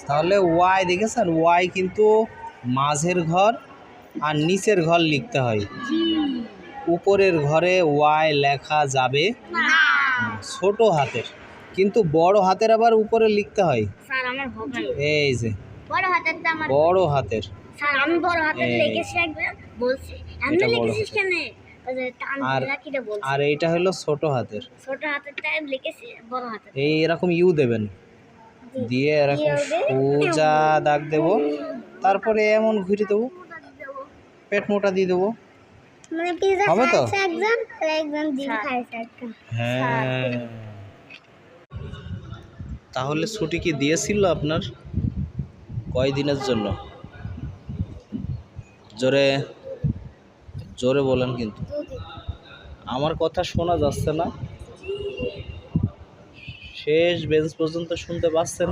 তাহলে ওয়াই দেখেছেন, ওয়াই কিন্তু মাঝের ঘর আর নিচের ঘর লিখতে হয়। উপরের ঘরে ওয়াই লেখা যাবে না। ছোট হাতের, কিন্তু বড় হাতের আবার উপরে লিখতে হয়। স্যার আমার হবে এই যে বড় হাতেরটা আমার বড় হাতের, স্যার আমি বড় হাতের এই। লিখেছি একবার বলছি আমি এটা বড় লিখেছিস হাতের। কেন ওই যে টান আর দিলা কিটা বলছি আর এইটা হলো ছোট হাতের। ছোট হাতেরটা আমি লিখেছি বড় হাতের এই এরকম ইউ দেবেন, দিয়ে এরকম সোজা দাগ দেব, তারপরে এমন ঘুরে দেবো, পেট মোটা দিয়ে দেবো। মানে পিজা হবে তো? খাইছে একজন আর একজন ডিম খাইছে একজন হ্যাঁ, তাহলে ছুটি কি দিয়েছিল আপনার কয় দিনের জন্য? জোরে জোরে বলেন, কিন্তু আমার কথা শোনা যাচ্ছে না। শেষ বেঞ্চ পর্যন্ত শুনতে পাচ্ছেন?